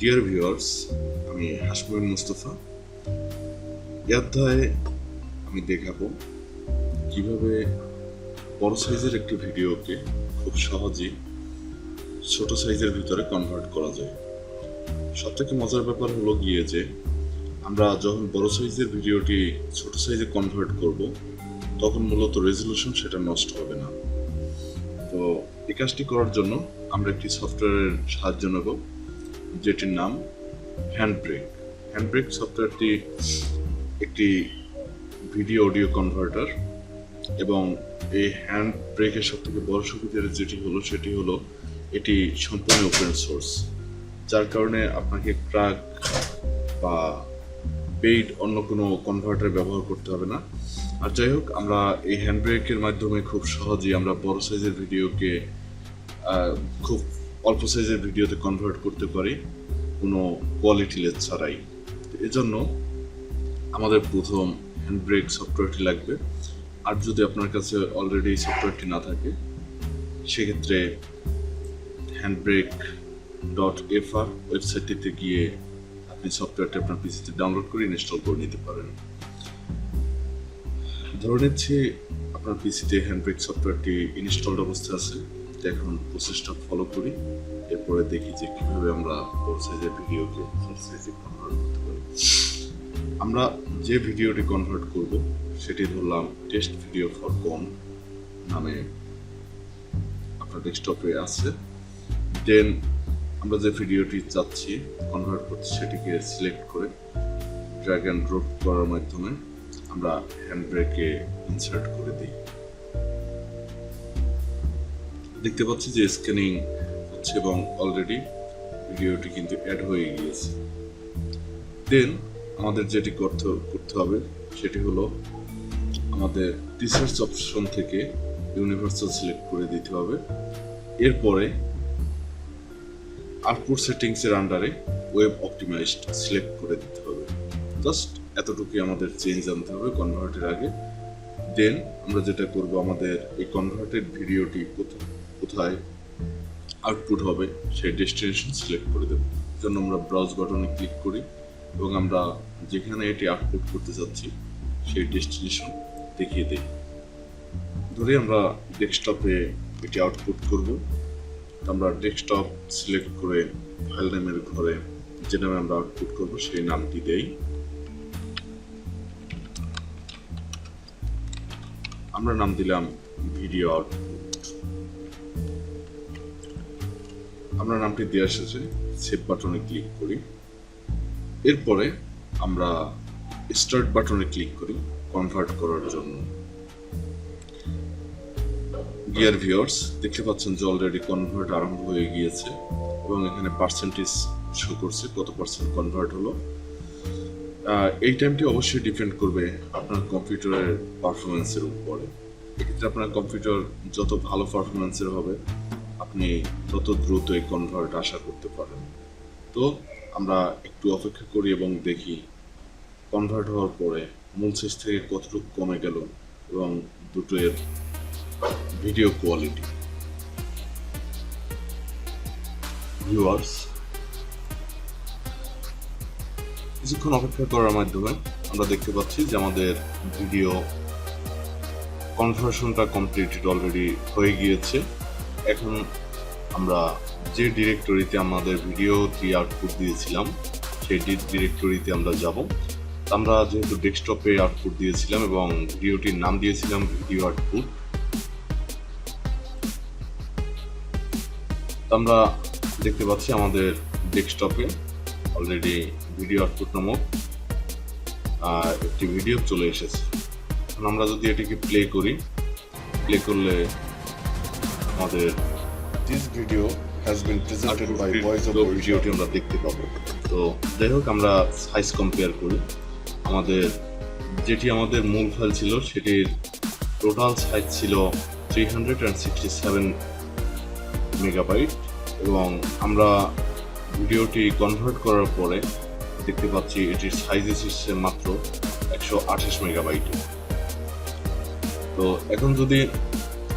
Dear viewers, আমি হাশমিন মুস্তফা। এই অধ্যায়ে আমি দেখাবো কিভাবে বড় সাইজের একটি ভিডিওকে খুব সহজেই ছোট সাইজের ভিতরে কনভার্ট করা যায়। সবথেকে মজার ব্যাপার হলো গিয়ে যে আমরা যখন বড় সাইজের ভিডিওটি ছোট সাইজে কনভার্ট করব তখন মূলত রেজলিউশন সেটা নষ্ট হবে না। তো এই কাজটি করার জন্য আমরা একটি সফটওয়্যারের সাহায্য নেব, যেটির নাম হ্যান্ডব্রেক। হ্যান্ডব্রেক সফটওয়্যারটি একটি ভিডিও অডিও কনভার্টার এবং এই হ্যান্ডব্রেকের সবথেকে বড় সুবিধা সেটি হলো এটি সম্পূর্ণ ওপেন সোর্স, যার কারণে আপনাকে ক্র্যাক বা পেইড অন্য কোনো কনভার্টার ব্যবহার করতে হবে না। আর যাই হোক, আমরা এই হ্যান্ডব্রেকের মাধ্যমে খুব সহজেই আমরা বড় সাইজের ভিডিওকে খুব অল্প সাইজের ভিডিওতে কনভার্ট করতে পারি কোনো কোয়ালিটি লেস ছাড়াই। এজন্য আমাদের প্রথম হ্যান্ডব্রেক সফটওয়্যারটি লাগবে। আর যদি আপনার কাছে অলরেডি এই সফটওয়্যারটি না থাকে সেক্ষেত্রে handbrake.fr ওয়েবসাইটটিতে গিয়ে আপনি সফটওয়্যারটি আপনার পিসিতে ডাউনলোড করে ইনস্টল করে নিতে পারেন। ধরে নিচ্ছি আপনার পিসিতে হ্যান্ডব্রেক সফটওয়্যারটি ইনস্টলড অবস্থায় আছে। এখন প্রসেসটা ফলো করি, এরপরে দেখি যে কীভাবে আমরা বড় সাইজের ভিডিওকে ছোট সাইজে কনভার্ট করতে পারি। আমরা যে ভিডিওটি কনভার্ট করব সেটি ধরলাম টেস্ট ভিডিও ফর কম নামে আপনার ডেস্কটপে আছে। দেন আমরা যে ভিডিওটি চাচ্ছি কনভার্ট করতে সেটিকে সিলেক্ট করে ড্র্যাগ অ্যান্ড ড্রপ করার মাধ্যমে আমরা হ্যান্ডব্রেকে ইনসার্ট করে দিই। দেখতে পাচ্ছি যে স্ক্যানিং হচ্ছে এবং অলরেডি ভিডিওটি কিন্তু অ্যাড হয়ে গিয়েছে। দেন আমাদের যেটি করতে হবে সেটি হলো আমাদের রিসার্চ অপশন থেকে ইউনিভার্সাল সিলেক্ট করে দিতে হবে। এরপরে আউটপুট সেটিংসের আন্ডারে ওয়েব অপটিমাইজড সিলেক্ট করে দিতে হবে। জাস্ট এতটুকুই আমাদের চেঞ্জ আনতে হবে কনভার্টের আগে। দেন আমরা যেটা করব, আমাদের এই কনভার্টেড ভিডিওটি কোথায় আউটপুট হবে সেই ডেস্টিনেশন সিলেক্ট করে দেব। জন্য আমরা ব্রাউজ বাটনে ক্লিক করি এবং আমরা যেখানে এটি আউটপুট করতে চাচ্ছি সেই ডেস্টিনেশন দেখিয়ে দিই। ধরে আমরা ডেস্কটপে এটি আউটপুট করব। আমরা ডেস্কটপ সিলেক্ট করে ফাইল নেমের ঘরে যে নামে আমরা আউটপুট করব সেই নামটি দেই। আমরা নাম দিলাম ভিডিও আউটপুট। আমরা নামটি দেওয়া শেষে সেভ বাটনে ক্লিক করি। এরপরে আমরা স্টার্ট বাটনে ক্লিক করি কনভার্ট করার জন্য। ডিয়ার ভিউয়ার্স, দেখতে পাচ্ছেন যে অলরেডি কনভার্ট আরম্ভ হয়ে গিয়েছে এবং এখানে পার্সেন্টেজ শো করছে কত পার্সেন্ট কনভার্ট হলো। এই টাইমটি অবশ্যই ডিপেন্ড করবে আপনার কম্পিউটারের পারফরমেন্সের উপরে। এক্ষেত্রে আপনার কম্পিউটার যত ভালো পারফরমেন্সের হবে আপনি তত দ্রুত এই কনভার্ট আশা করতে পারেন। তো আমরা একটু অপেক্ষা করি এবং দেখি কনভার্ট হওয়ার পরে মূল সাইজ থেকে কতটুকু কমে গেল এবং দুটোর ভিডিও কোয়ালিটি। ভিউয়ার্স, কিছুক্ষণ অপেক্ষা করার মাধ্যমে আমরা দেখতে পাচ্ছি যে আমাদের ভিডিও কনভার্সনটা কমপ্লিটেড অলরেডি হয়ে গিয়েছে। এখন আমরা যে ডিরেক্টরিতে আমাদের ভিডিওটি আউটপুট দিয়েছিলাম সেই ডিরেক্টরিতে আমরা যাব। আমরা যেহেতু ডেস্কটপে আউটপুট দিয়েছিলাম এবং ভিডিওটির নাম দিয়েছিলাম ভিডিও আউটপুট, আমরা দেখতে পাচ্ছি আমাদের ডেস্কটপে অলরেডি ভিডিও আউটপুট নামক একটি ভিডিও চলে এসেছে। এখন আমরা যদি এটিকে প্লে করি, প্লে করলে আমাদের This video has been presented by Voice of ভিডিওটি আমরা দেখতে পাবো। তো যাই হোক, আমরা সাইজ কম্পেয়ার করি। আমাদের মূল ফাইল ছিল সেটির টোটাল সাইজ ছিল 367 মেগাবাইট এবং আমরা ভিডিওটি কনভার্ট করার পরে দেখতে পাচ্ছি এটির সাইজ এসেছে মাত্র 128 মেগাবাইট। তো এখন যদি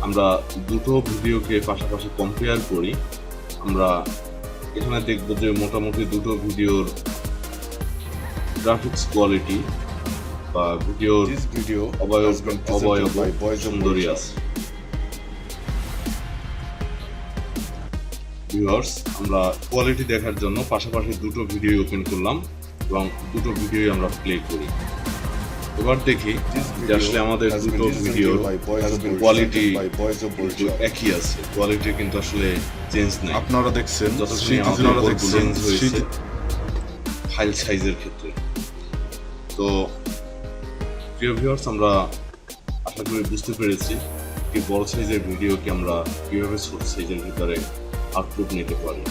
আমরা দুটো ভিডিওকে পাশাপাশি কম্পেয়ার করি, আমরা এখানে দেখব যে মোটামুটি দুটো ভিডিওর গ্রাফিক্স কোয়ালিটি বা ভিডিওর This video অবয়ব has been presented by Boys of সুন্দরী Workshop. আছে। ভিউয়ার্স, আমরা কোয়ালিটি দেখার জন্য পাশাপাশি দুটো ভিডিও ওপেন করলাম এবং দুটো ভিডিওই আমরা প্লে করি। এবার দেখি This যে আসলে video আমাদের has দুটো been ভিডিওর presented by Boys of Workshop. Quality By Boys of কিন্তু Workshop. একই আছে, কোয়ালিটি কিন্তু আসলে চেঞ্জ নাই। আপনারা দেখছেন যতক্ষণ আপনারা দেখছেন চেঞ্জ হয়েছে শীত ফাইল সাইজের ক্ষেত্রে। তো প্রিয় ভিউয়ার্স, আমরা আশা করি বুঝতে পেরেছি যে বড় সাইজের ভিডিওকে আমরা কিভাবে ছোট সাইজের ভিতরে আউটপুট নিতে পারি।